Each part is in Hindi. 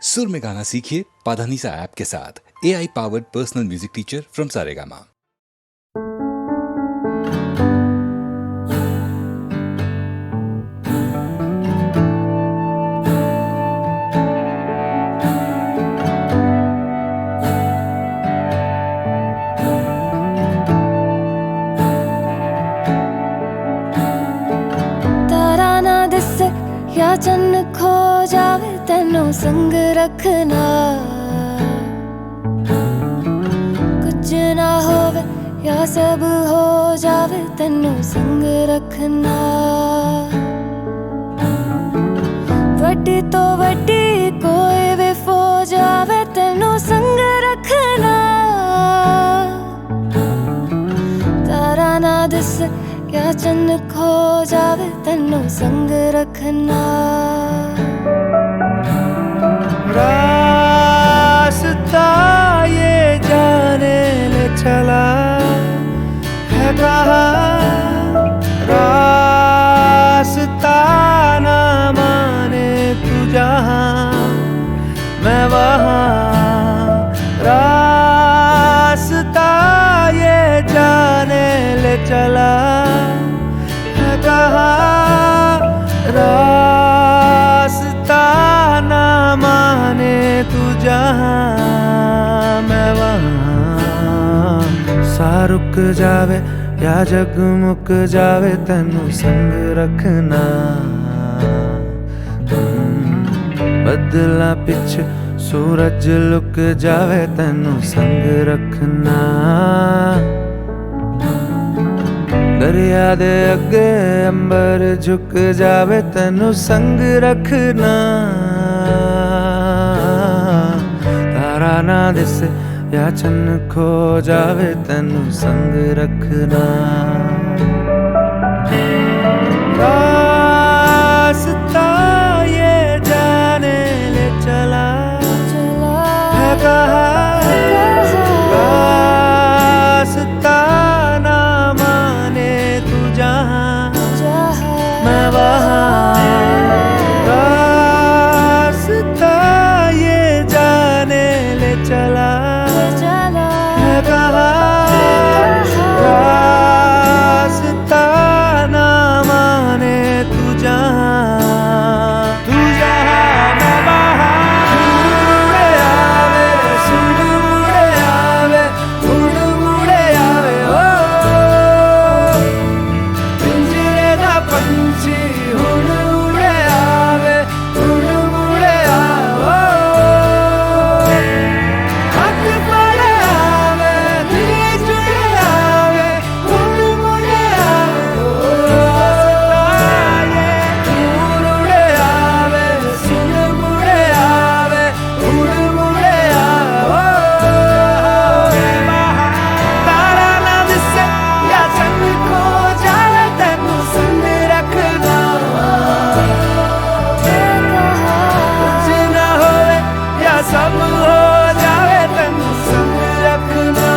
सुर में गाना सीखिए पाधानीसा ऐप के साथ। AI powered personal music teacher from Saregama. या चन्न खो जावे तेनों संग रखना, कुछ ना होवे या सब हो जावे तेनों संग रखना। वड्डी तो वड्डी कोई भी फौज आवे तेनों संग रखना। तारा ना दिस या चन्न खो जावे तेनों संग रखना। रास्ता ये जाने ले चला है कहाँ, रास्ता ना माने तू जहाँ मैं वहाँ। रास्ता ये जाने ले चला रास्ता ना माने तू जहाँ मैं वहाँ। सा रुक जावे या जग मुक जावे तेनू संग रखना। बदला पिछ सूरज लुक जावे तेनू संग रखना। दरिया दे अगे अंबर झुक जावे तेनू संग रखना। तारा ना दिसे या चन्न खो जावे तेनू संग रखना। रास्ता ये जाने ले चला है कहाँ, रास्ता ना माने तू जहाँ मैं वहाँ। रास्ता ये जाने ले चला है कहाँ, रास्ता ना माने तू जहाँ मैं वहाँ। मुड़े आवे सुन मुड़े आवे उड़ मुड़े आवे ओ पिंजरे दा पंछी हुण उड़े आवे उड़ मुड़े आवे। हथ पड़े आवे दिल जुड़े आवे उड़ मुड़े आवे। दूर उड़े आवे सुन मुड़े आवे उड़ मुड़े आवे। तारा ना दिसे या चन्न खो जावे तेनू संग रखना। कुछ ना होवे या सब हो जावे तेनू संग रखना।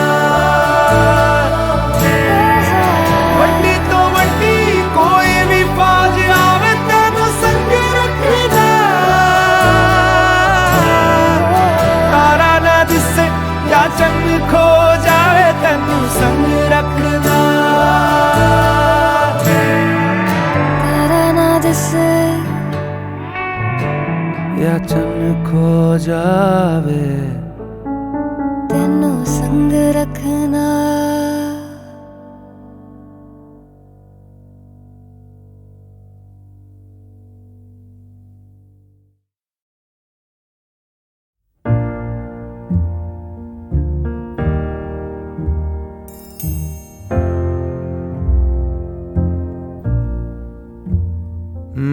वड्डी तो वड्डी कोई भी फौज आवे तेनू संग रखना। तारा ना दिसे या चन्न खो जावे तेनू संग रखना। तारा ना दिसे या चन्न खो जावे तेनों संग रखना।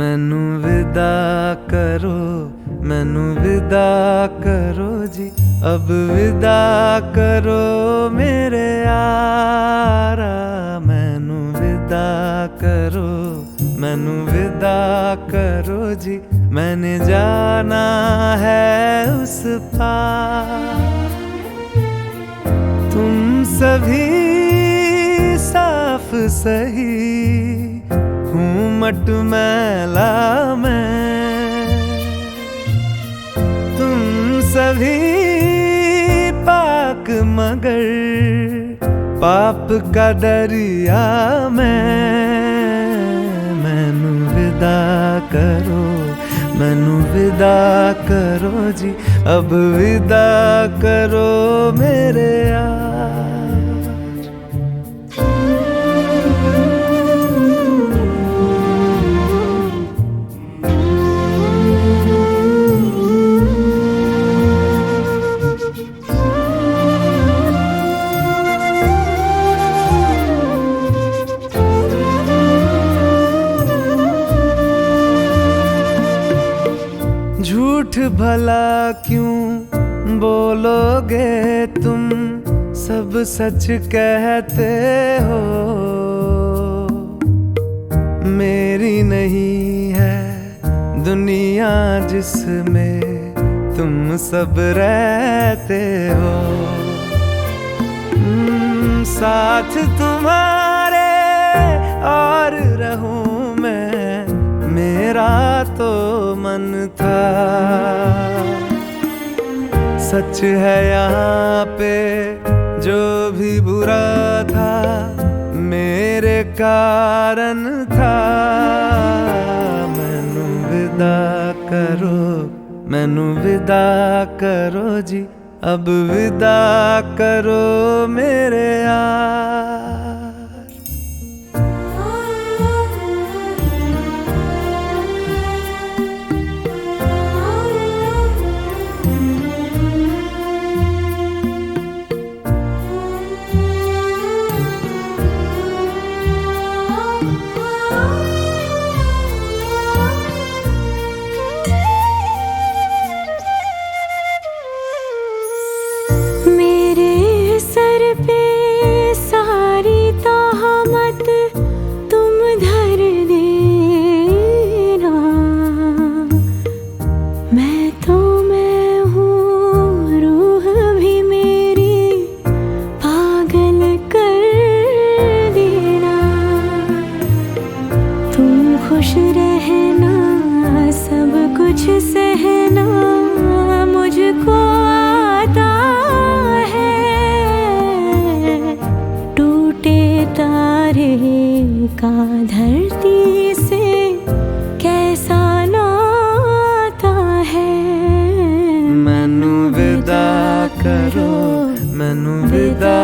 मैनू विदा करो, मैनू विदा करो जी, अब विदा करो मेरे यारा। मैनू विदा करो, मैनू विदा करो जी, मैंने जाना है उस पार। तुम सभी साफ सही हूँ मट मैला मैं, तुम सभी पाक मगर पाप का दरिया मैनू विदा करो, मैनू विदा करो जी, अब विदा करो मेरे यार। झूठ भला क्यों बोलोगे तुम, सब सच कहते हो। मेरी नहीं है दुनिया जिसमें तुम सब रहते हो। साथ तुम्हारे और रहूं मैं, मेरा तो मन था। सच है यहाँ पे जो भी बुरा था मेरे कारण था। मैनू विदा करो, मैनू विदा करो जी, अब विदा करो मेरे यार। खुश रहना, सब कुछ सहना मुझको आता है। टूटे तारे का धरती से कैसा नाता है। मैनू विदा करो, मैनू विदा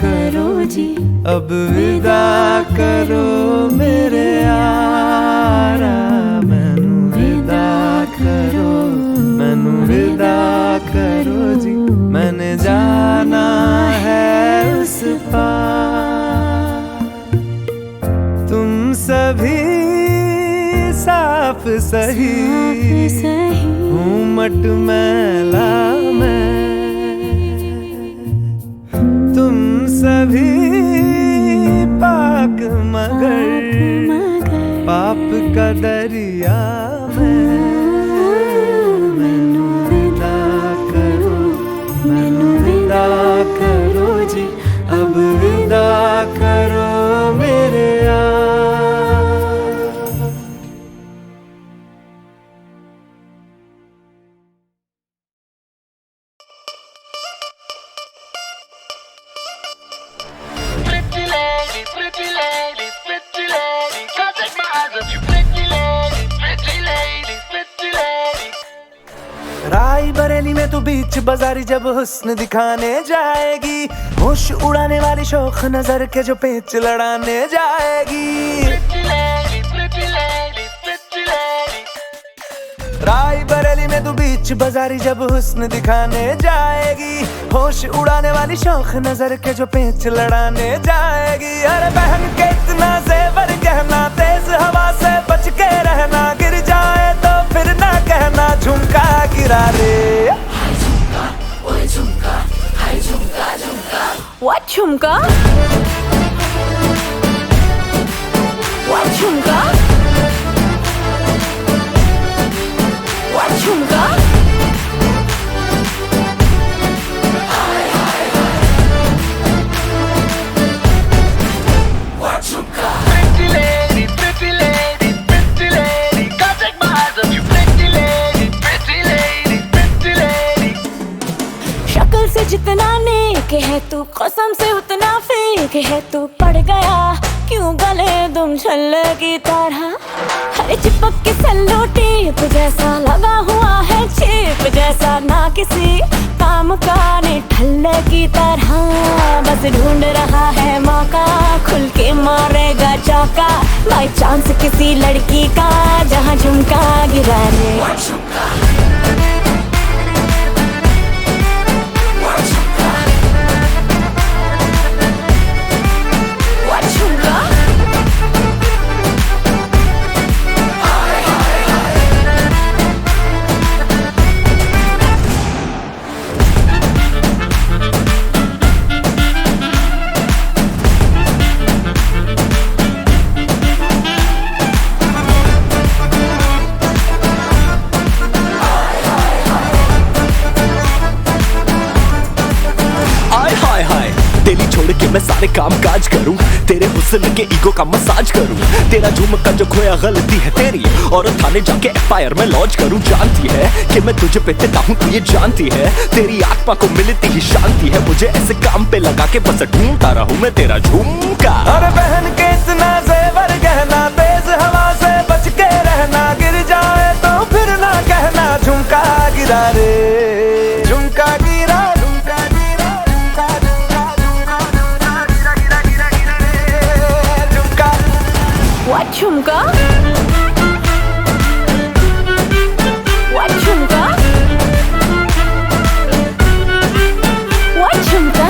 करो जी, अब विदा करो मेरे यारा। मैनू विदा करो, मैनू विदा करो जी, मैंने जाना है उस पार। तुम सभी साफ सही, हूँ मट मैला मैं। तुम सभी पाक मगर पाप का दरिया में। मैनू विदा करो, मैनू विदा करो जी, अब विदा करो मेरे यार। Pretty lady, can't take my eyes off you. Pretty lady, pretty lady. राई बरेली में तू बीच बाजारी जब हुस्न दिखाने जाएगी, होश उड़ाने वाली शौक नजर के जो पेच लड़ाने जाएगी। Pretty lady, pretty lady, pretty lady. राई बरेली में तू बीच बाजारी जब हुस्न दिखाने जाएगी, होश उड़ाने वाली शौक नजर के जो पेच लड़ाने जाएगी। अरे बहन के इतना जेवर गहना, तेज हवा से बच के रहना, गिर जाए तो फिर ना कहना झुमका गिरा रे। What झुमका? What झुमका? What झुमका? Pretty lady, pretty lady, pretty lady, can't take my eyes off you. Pretty lady, pretty lady, pretty lady. से जितना नेक है तू, कसम से उतना फेक है तू। पड़ गया क्यों गले तुम छल्ले की तरह, हर चिपक के सल्लो टेप जैसा लगा हुआ है चेप जैसा, ना किसी काम का ने ठल्ले की तरह। बस ढूंढ रहा है मौका, खुल के मारेगा चौका, बाई चांस किसी लड़की का जहाँ झुमका गिरा रे। डेली छोड़ के मैं सारे काम काज करूं, तेरे हुस्न के ईगो का मसाज करूं। तेरा झुमका जो खोया गलती है तेरी, और थाने जाके एफआईआर में लॉन्च करूं। जानती है कि मैं तुझे पे फिदा हूं, तू ये जानती है। तेरी आत्मा को मिलती ही शांति है, मुझे ऐसे काम पे लगा के बस ढूंढता रहूं मैं तेरा झुमका। और बहन के इतना जेवर गहना, तेज हवा से बच के रहना, गिर जाए तो फिर ना कहना झुमका गिरा रे, झुमका गिरा। What झुमका? What झुमका? What झुमका?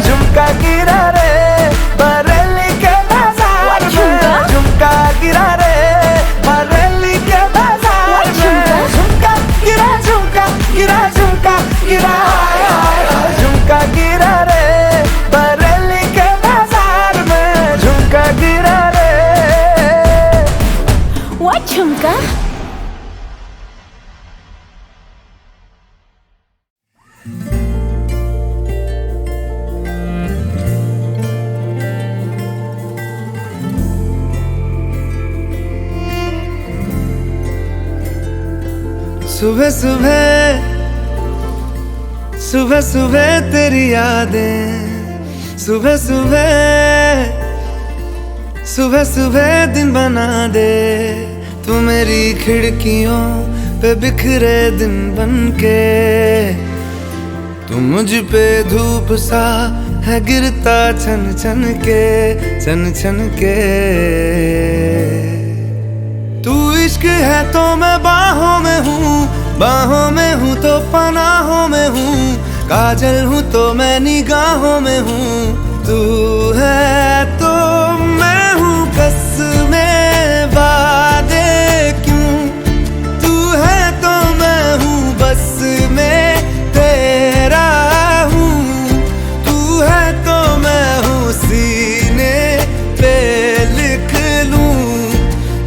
झुमका गिरा रे बरेली के बाजार में, झुमका गिरा रे बरेली के बाजार में, झुमका गिरा झुमका गिरा झुमका गिरा, झुमका गिरा रे बरेली के बाजार में, झुमका गिरा रे। What झुमका? सुबह सुबह सुबह सुबह तेरी यादें, सुबह सुबह सुबह सुबह दिन बना दे। तू मेरी खिड़कियों पे बिखरे दिन बनके, तू मुझ पे धूप सा है गिरता छन छन के, छन छन के। तू इश्क है तो मैं बाहों में हूँ, बाहों में हूँ तो पनाहों में हूँ, काजल हूँ तो मैं निगाहों में हूँ। तू है तो मैं हूँ कसमें वादे क्यों, तू है तो मैं हूँ बस में तेरा हूँ, तू है तो मैं हूँ सीने पे लिख लूँ,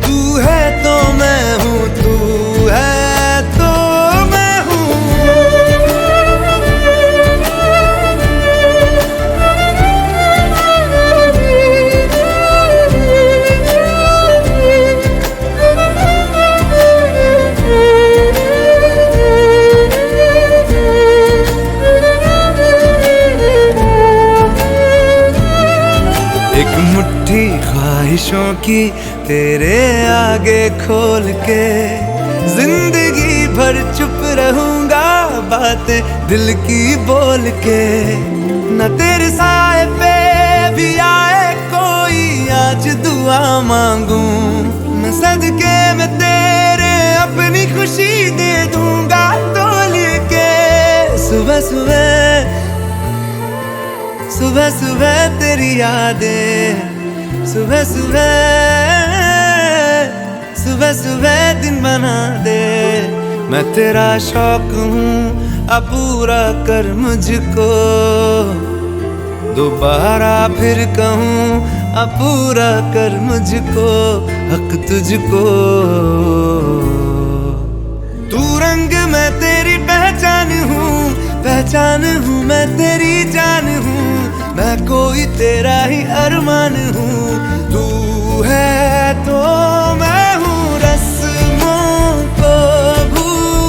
तू है तो मैं हूँ, तू है तो मैं हूँ। एक मुट्ठी ख्वाहिशों की तेरे आगे खोल के, जिंदगी भर चुप रहूंगा बातें दिल की बोल के। न तेरे साए पे भी आए कोई आज दुआ मांगू, मैं सदके में तेरे अपनी खुशी दे दूंगा तोल के। सुबह सुबह सुबह सुबह तेरी यादें, सुबह सुबह सुबह सुबह दिन बना दे। मैं तेरा शौक हूँ अब पूरा कर मुझको, दोबारा फिर कहूँ अब पूरा कर मुझको, हक तुझको। तू रंग मैं तेरी पहचान हूँ, पहचान हूँ मैं तेरी जान हूँ, मैं कोई तेरा ही अरमान हूँ। तू है तो मैं हूँ रस्मों को भूल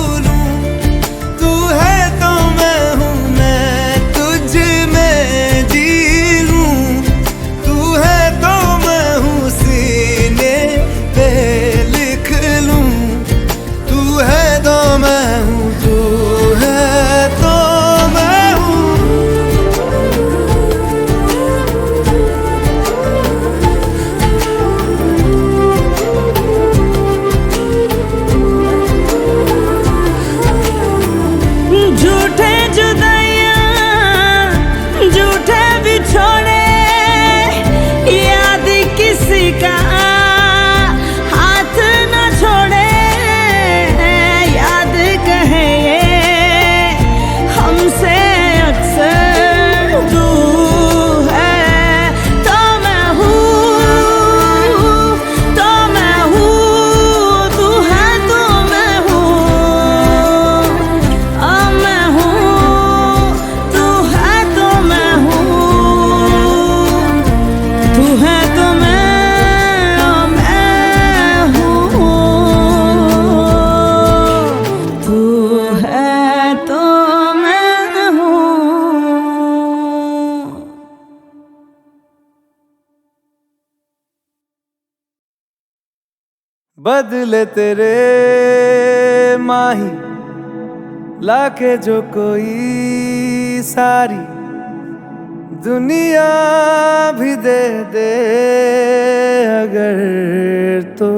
बदले तेरे माही लाके जो कोई सारी दुनिया भी दे दे अगर तो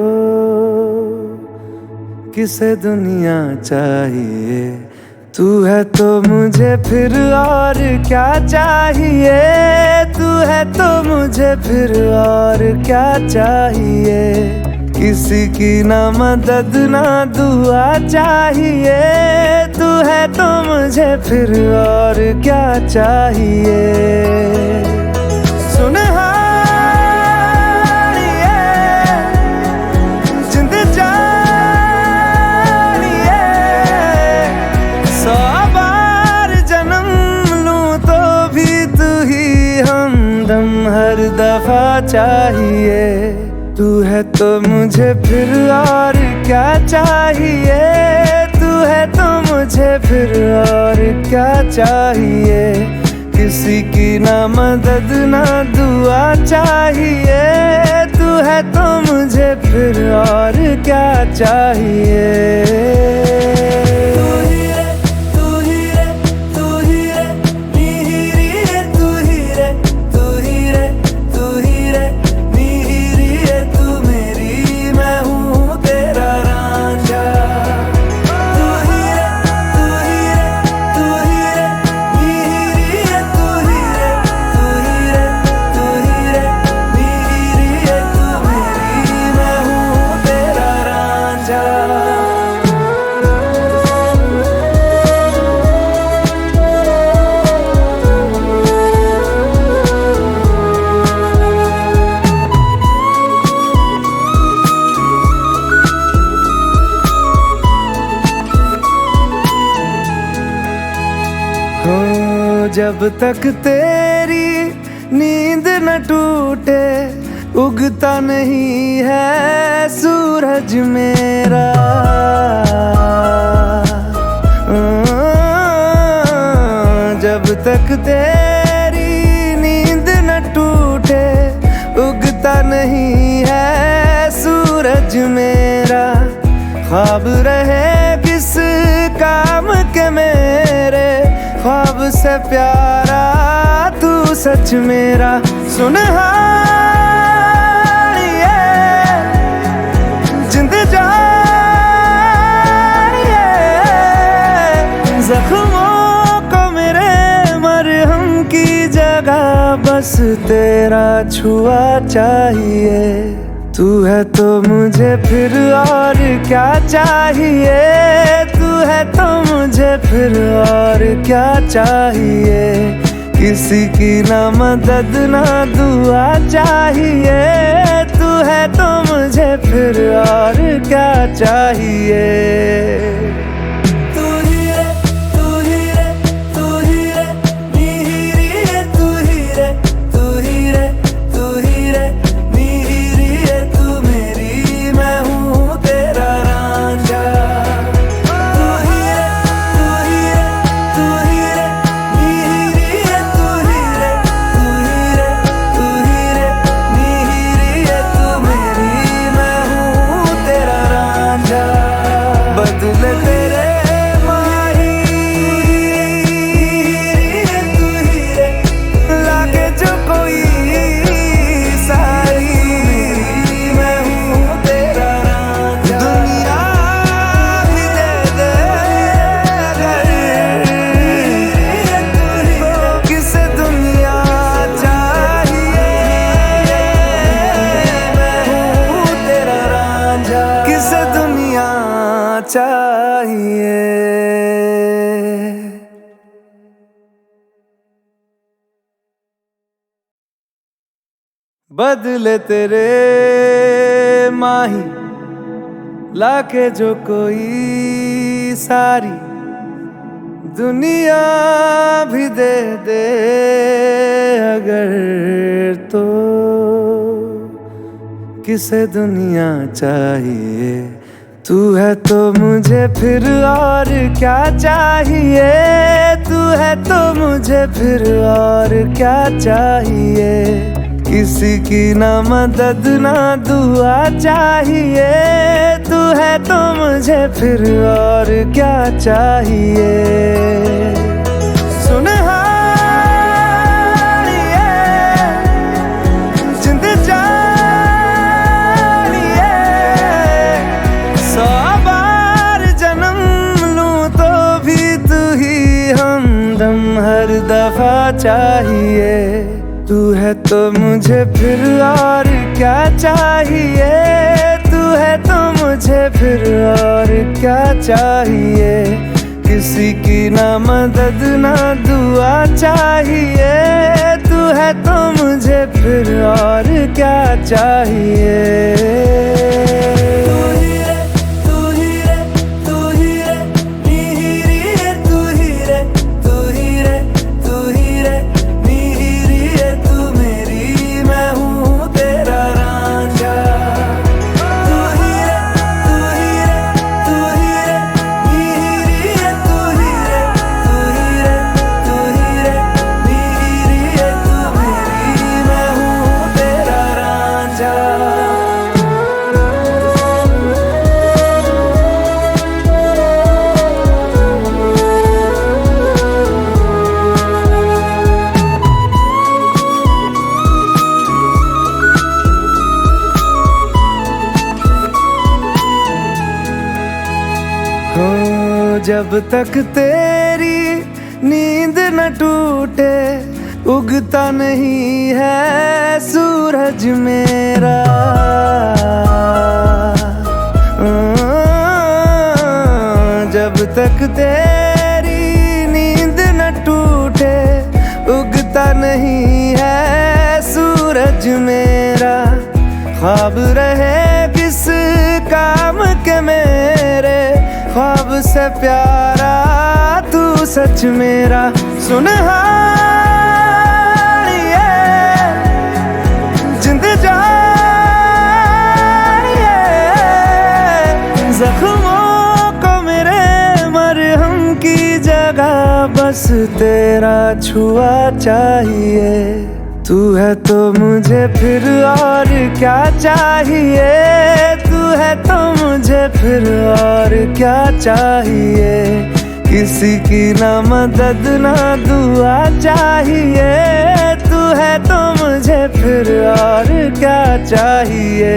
किसे दुनिया चाहिए। तू है तो मुझे फिर और क्या चाहिए। तू है तो मुझे फिर और क्या चाहिए। किसी की ना मदद ना दुआ चाहिए। तू है तो मुझे फिर और क्या चाहिए। सुन हर दफा चाहिए। तू है तो मुझे फिर और क्या चाहिए। तू है तो मुझे फिर और क्या चाहिए। किसी की ना मदद ना दुआ चाहिए। तू है तो मुझे फिर और क्या चाहिए। जब तक तेरी नींद न टूटे उगता नहीं है सूरज मेरा। जब तक तेरी नींद न टूटे उगता नहीं है सूरज मेरा। ख्वाब रहे किस काम के मेरे ख्वाब से प्यारा तू सच मेरा। सुन जिंद जानिए जख्मों को मेरे मरहम की जगह बस तेरा छुआ चाहिए। तू है तो मुझे फिर और क्या चाहिए। तू है तो मुझे फिर और क्या चाहिए। किसी की ना मदद ना दुआ चाहिए। तू है तो मुझे फिर और क्या चाहिए। बदले तेरे माही तू ही लाके जो कोई सारी मैं हूँ तेरा रांझा। दुनिया भी दे दे तो किसे दुनिया चाहिए। मैं हूँ तेरा रांझा किसे दुनिया चाहिए। बदले तेरे माही लाके जो कोई सारी दुनिया भी दे दे अगर तो किसे दुनिया चाहिए। तू है तो मुझे फिर और क्या चाहिए। तू है तो मुझे फिर और क्या चाहिए। किसी की ना मदद ना दुआ चाहिए। तू है तो मुझे फिर और क्या चाहिए। सुन हालिए, जिंद जानिए, 100 बार जन्म लूं तो भी तू ही हमदम हर दफा चाहिए। तू है तो मुझे फिर और क्या चाहिए। तू है तो मुझे फिर और क्या चाहिए। किसी की ना मदद ना दुआ चाहिए। तू है तो मुझे फिर और क्या चाहिए। जब तक तेरी नींद न टूटे उगता नहीं है सूरज मेरा। जब तक तेरी नींद न टूटे उगता नहीं है सूरज मेरा। ख्वाब रहे किस काम के मेरे, ख्वाब से प्यारा तू सच मेरा। सुन हालिए, जिंद जानिए, जख्मों को मेरे मरहम की जगह बस तेरा छुआ चाहिए। तू है तो मुझे फिर और क्या चाहिए। तू है तो मुझे फिर और क्या चाहिए। किसी की ना मदद ना दुआ चाहिए। तू है तो मुझे फिर और क्या चाहिए।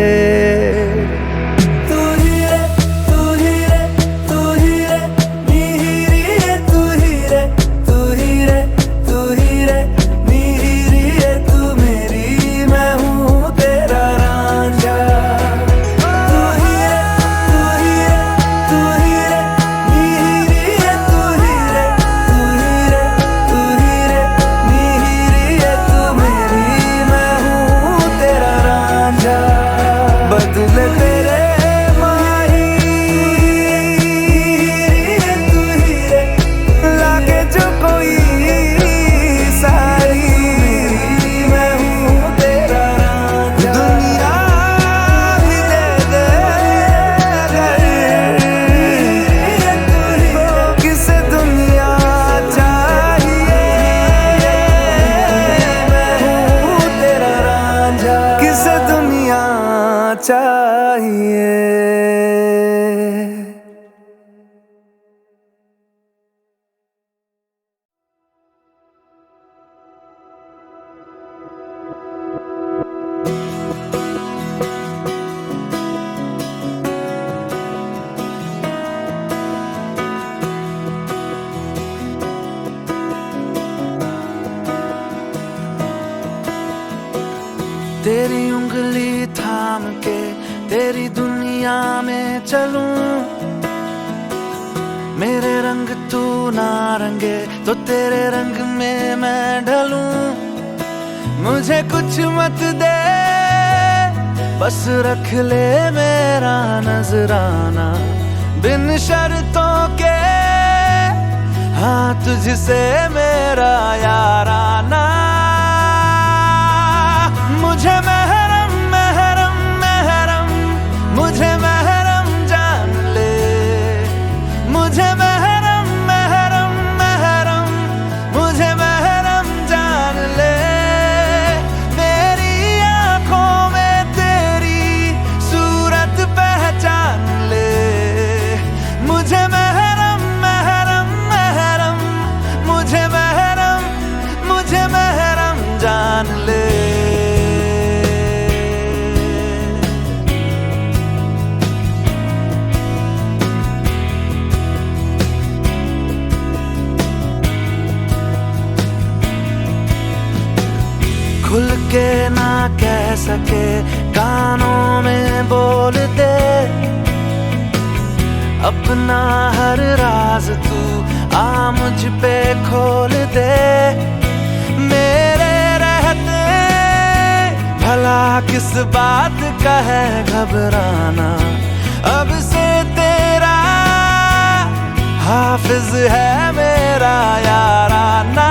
बदले तेरे माही तू ही रे, लागे जो कोई सारी मैं हूँ तेरा रांझा। दुनिया भी दे दे अगर किसे दुनिया चाहिए। मैं हूँ तेरा रांझा, किसे दुनिया चाहिए। तेरी उंगली थाम के तेरी दुनिया में चलूं। मेरे रंग तू ना रंगे तो तेरे रंग में मैं ढलूं। मुझे कुछ मत दे बस रख ले मेरा नजराना। बिन शर्तों के हाँ तुझसे मेरा याराना। मुझे महरम महरम महरम मुझे महरम जान ले। मुझे महरम महरम महरम मुझे महरम जान ले। मेरी के ना कह सके कानों में बोल दे अपना हर राज तू आ मुझ पे खोल दे मेरे रहते भला किस बात का है घबराना अब से तेरा हाफिज है मेरा याराना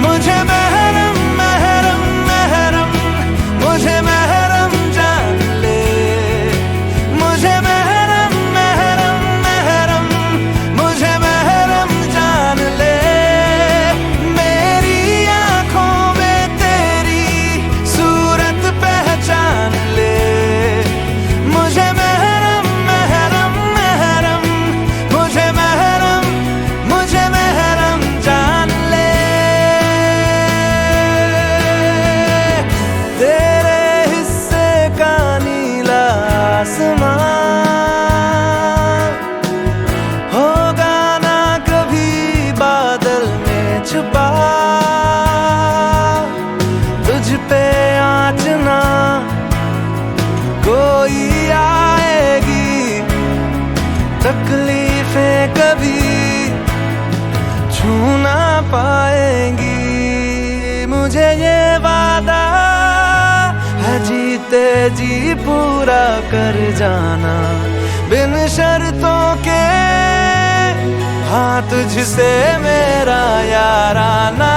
मुझे महरम महरम महरम मुझे महरम जान ले मुझे महरम महरम महरम मुझे महरम जान ले मेरी आंखों में तेरी सूरत पहचान ले मुझे महरम महरम महरम मुझे महरम जान ले तेरे हिस्से का नीला आसमां होगा ना कभी बादल में छुपा तुझ पे आँच ना कोई आएगी तकलीफें कभी छू ना पाएंगी मुझे ये वादा है जीते जी पूरा कर जाना बिन शर्तों के हाँ तुझसे मेरा याराना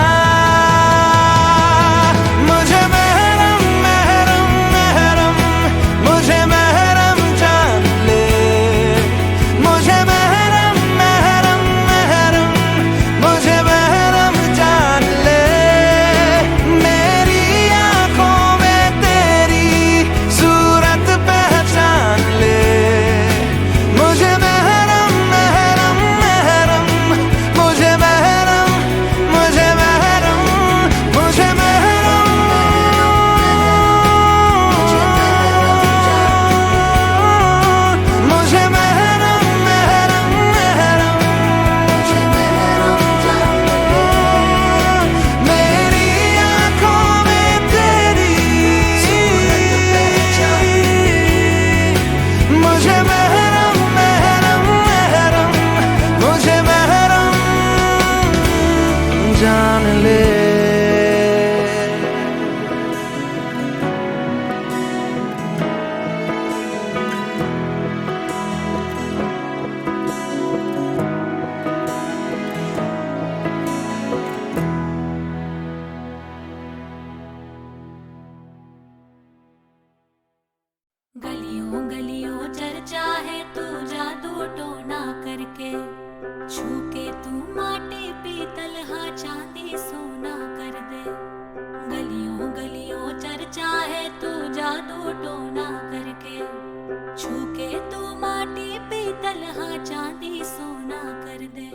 मुझे महरम महरम महरम मुझे महरम जान ले मुझे महरम महरम महरम मुझे महरम जान ले मेरी आंखों में तेरी सूरत पहचान ले मुझे महरम महरम महरम मुझे महरम मुझे महरम मुझे महरम मुझे महरम महरम महरम मुझे महरम जान ले मेरी आंखों में तेरी मुझे महरम महरम महरम मुझे महरम जान ले गलियों गलियों चर्चा है तू जादू टोना करके छू के तू माटी पीतल हा चांदी सोना कर दे गलियों गलियों चर्चा है तू जादू टोना करके छू के तू माटी पीतल हा चांदी सोना कर दे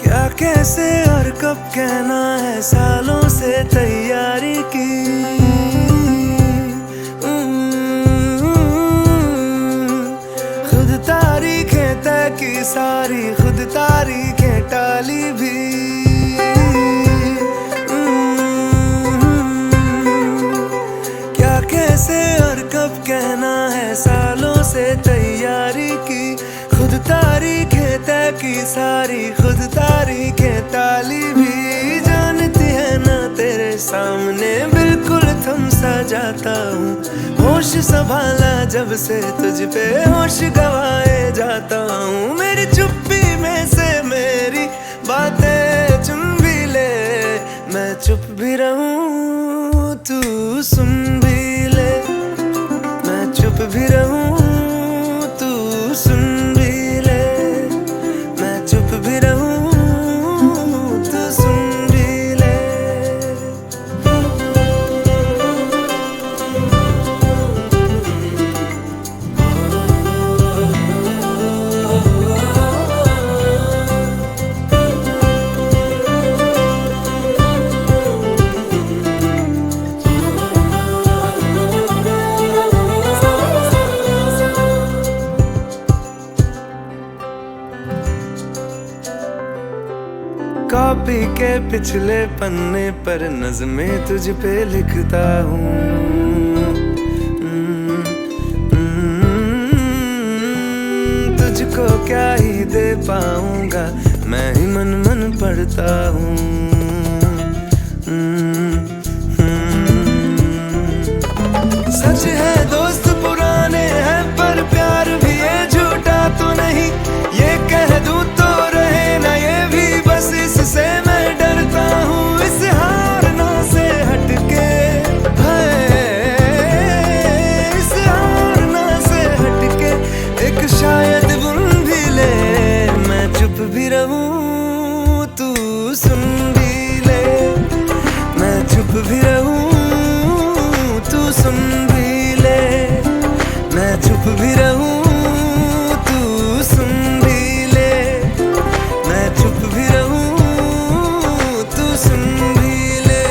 क्या कैसे और कब कहना है सालों से तैयारी की खुद तारीखें तय की सारी खुद तारीखें टाली भी क्या कैसे और कब कहना है सालों से तैयारी की खुद तारीखें तय की सारी खुद तारीखें टाली भी जानती है ना तेरे सामने बिल्कुल थम सा जाता हूँ होश संभाला जब से तुझ पे होश गवाए जाता हूँ मेरी चुप्पी में से मेरी बातें चुन भी ले मैं चुप भी रहूं तू सुन भी ले मैं चुप भी रहूं तू सुन भी ले मैं चुप भी रहूं तू सुन कॉपी के पिछले पन्ने पर नज़में तुझ पे लिखता हूँ। तुझको क्या ही दे पाऊंगा, मैं ही मन मन पढ़ता हूँ। सच है दोस्त पुराने हैं, पर प्यार भी है झूठा तो नहीं। ये कह दूं तो रहे ना ये भी, बस इससे मैं डरता हूँ। इस हारना से हटके है, इस हारना से हटके एक शायद बुन भी ले। मैं चुप भी रहूं तू सुन भी ले, मैं चुप भी रहूं तू सुन भी ले, मैं चुप भी रहूं तू सुन भी ले, मैं चुप भी रहूं तू सुन भी ले।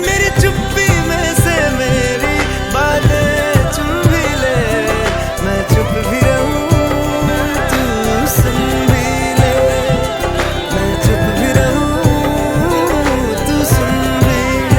मेरी चुप्पी में से मेरी बातें चुन भी ले, मैं चुप भी रहूं तू सुन भी ले, मैं चुप भी रहूं तू सुन भी ले।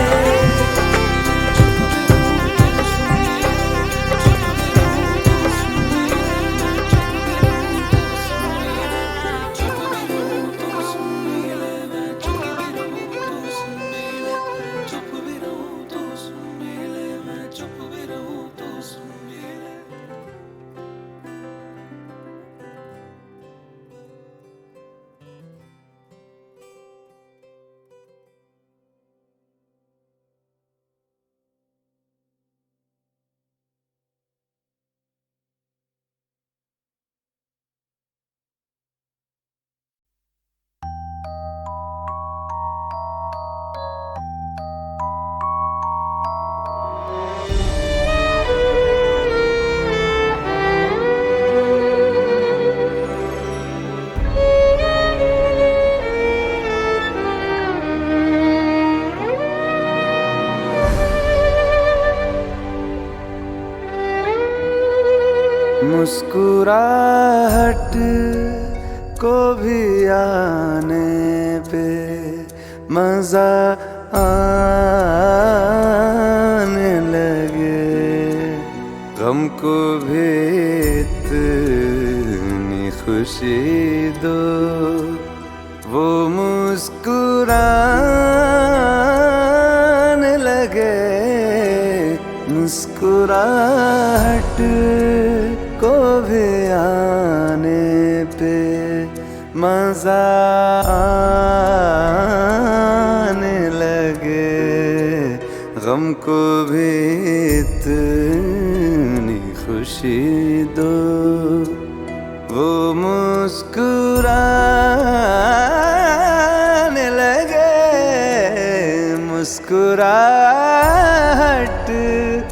मुस्कुराहट को भी आने पे मजा आने लगे, गम को भी इतनी खुशी दो, वो मुस्कुराने लगे। मुस्कुराहट को भी आने पे मजा आने लगे, गम को भी इतनी खुशी दो, वो मुस्कुराने लगे। मुस्कुराहट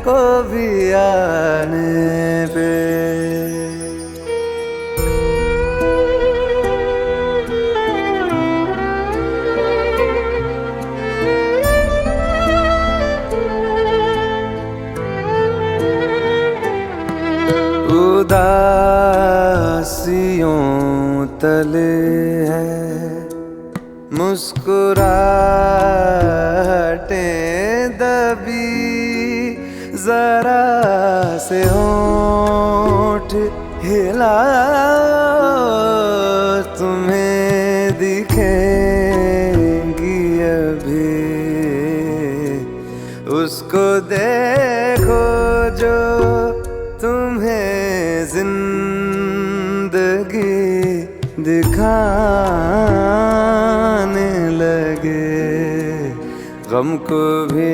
को भी आने पे उदासियों तले है मुस्कुराहटें दबी, जरा से होंठ हिलाओ, तुम्हें दिखेंगी अभी। उसको देखो जो तुम्हें जिंदगी दिखाने लगे, गम को भी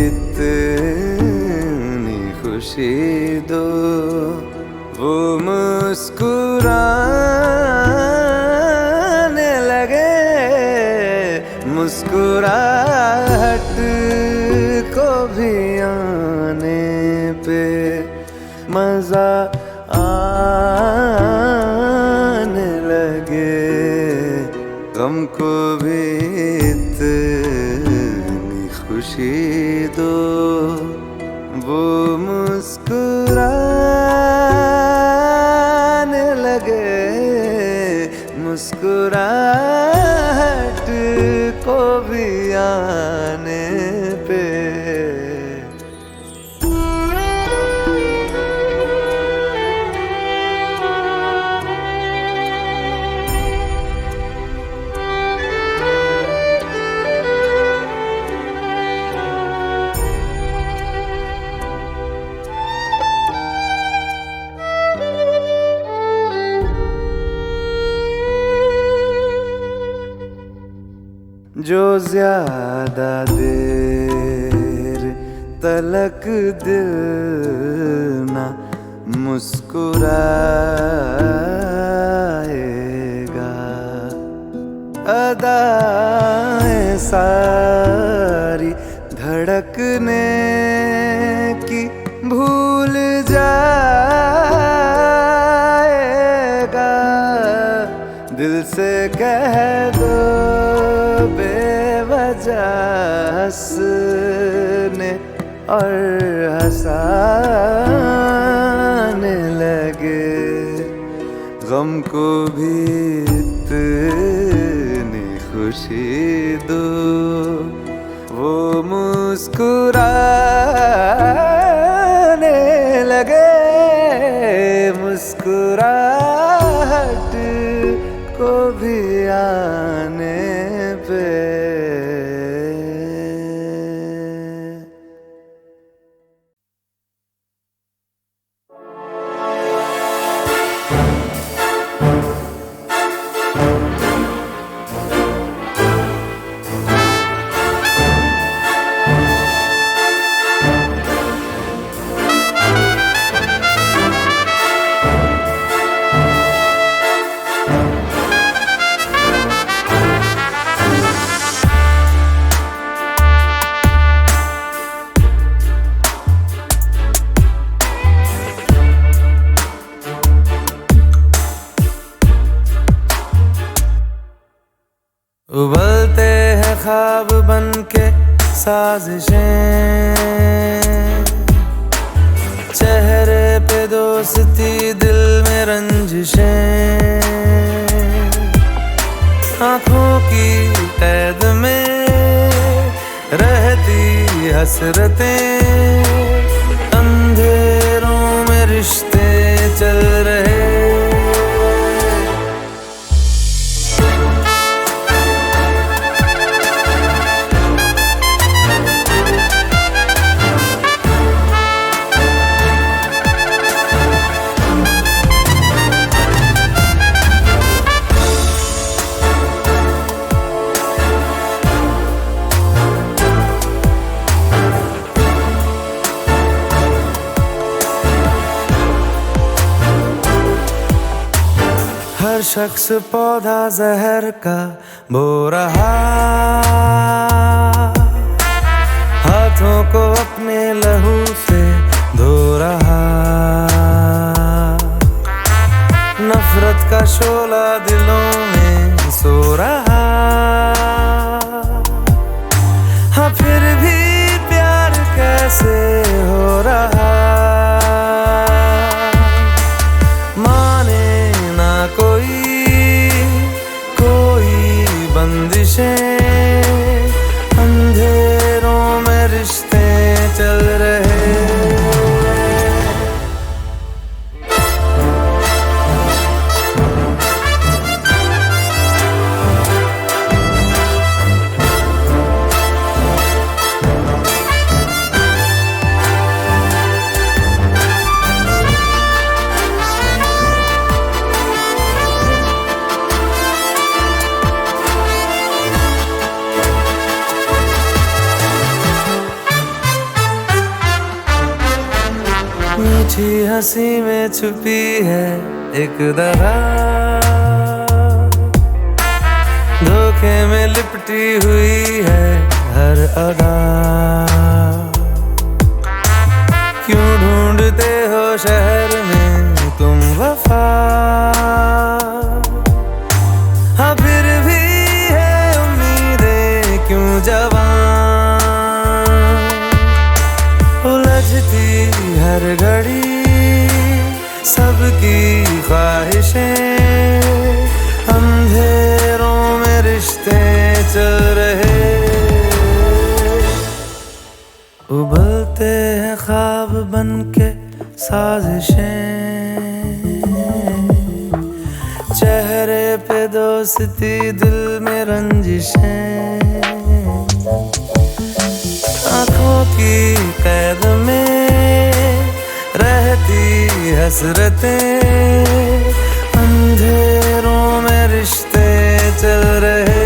इतनी खुशी दो, वो मुस्कुराने लगे। मुस्कुराहट को भी आने पे मजा आने लगे, गम को भी इतनी खुशी दो, वो मुस्कुराने लगे। मुस्कुराहट जो ज्यादा देर तलक दिल ना मुस्कुराएगा, अदाएं सारी धड़कने की भूल जाएगा। दिल से कह दो बेवजह हंसने और हंसाने लगे, गम को भी इतनी खुशी दो वो मुस्कुराने लगे। मुस्कुराहट को भी आने पे उबलते हैं ख्वाब बन के साजिशें, चेहरे पे दोस्ती दिल में रंजिशें, आँखों की कैद में रहती हसरतें, अंधेरों में रिश्ते चल रहे। हर शख्स पौधा जहर का बो रहा, हाथों को अपने लहू से धो रहा, नफरत का शोला दिलों में सो रहा। हाँ फिर भी प्यार कैसे हो रहा, बंदिशें, अंधेरों में रिश्ते चल रहे। मीठी हंसी में छुपी है एक दरार, धोखे में लिपटी हुई है हर अदा। क्यों ढूंढते हो शहर में तुम वफा, हाँ फिर भी है उम्मीदें क्यों जवान, उलझती हर घड़ी सबकी ख्वाहिशें, अंधेरों में रिश्ते चल रहे। उबलते हैं ख्वाब बन के साजिशें, चेहरे पे दोस्ती दिल में रंजिशें, आँखों की कैद में रहती हसरतें, अंधेरों में रिश्ते चल रहे।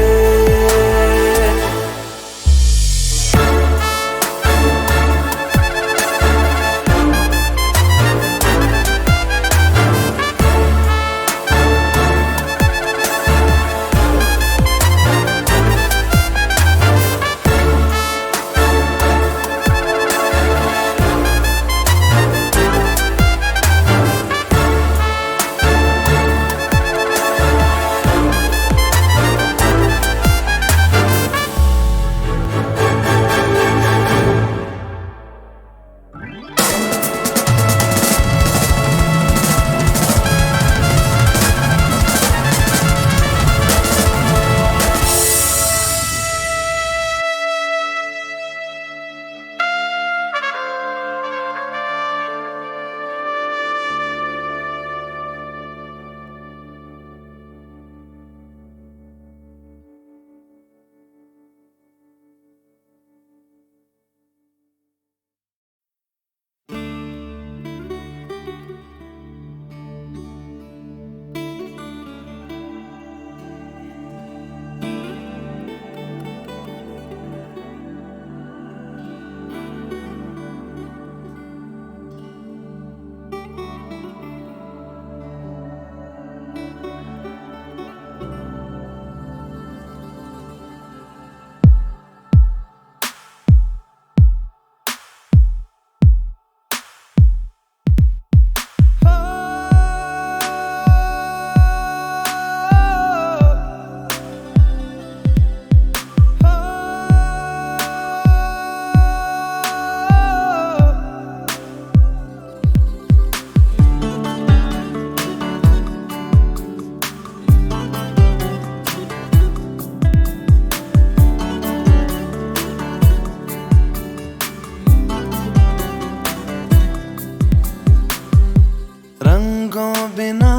बिना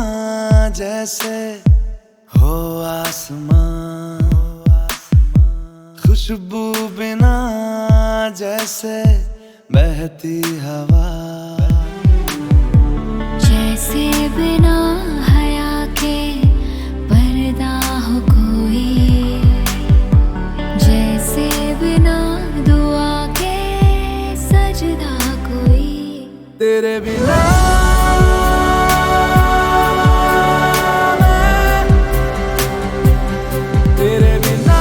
जैसे हो आसमां, खुशबू बिना जैसे बहती हवा, जैसे बिना हया के पर्दा हो कोई, जैसे बिना दुआ के सजदा कोई। तेरे बिना तेरे बिना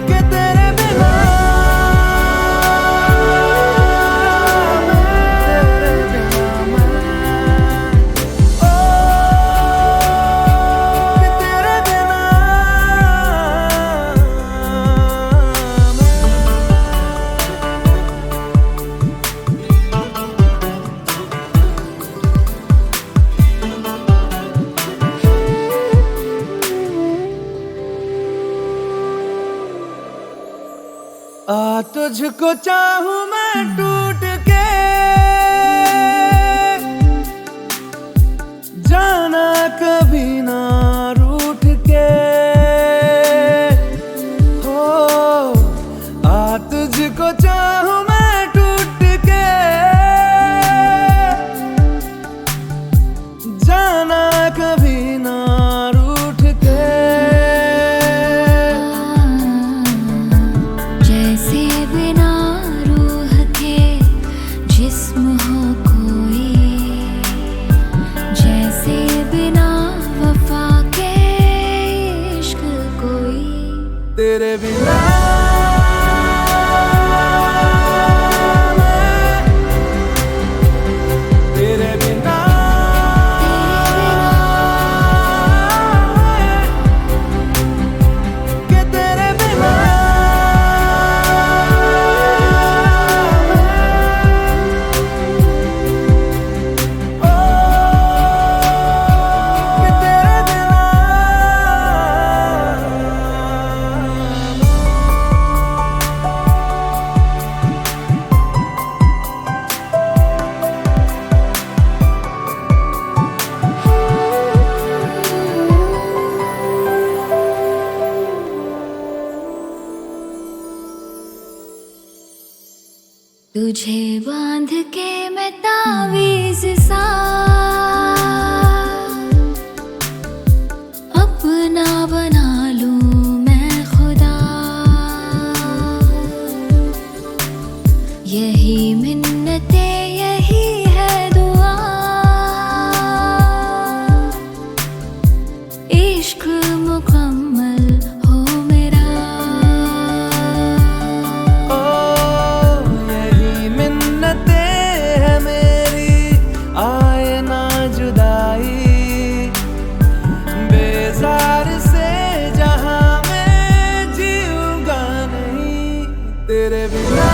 के तेरे बिना तेरे बिना ओ के तेरे बिना आ तुझको चाहूं मैं टूट के, जाना कभी ना रूठ के, हो आ तुझको चाहूं मैं टूट के, जाना कभी ना रूठ के। जैसे बिना रूह के जिस्म हो कोई, जैसे बिना वफा के इश्क कोई। तेरे बिना तेरे बिना के तेरे बिना ओ के तेरे बिना तुझे बांध के मैं तावीज़ सा अपना बना लूं मैं खुदा, यही मिन्नतें यही है दुआ, इश्क मुकम्मल हो मेरा। ओ यही मिन्नतें है मेरी, आए ना जुदाई, बेजार से जहां मैं जीऊंगा नहीं तेरे बिना।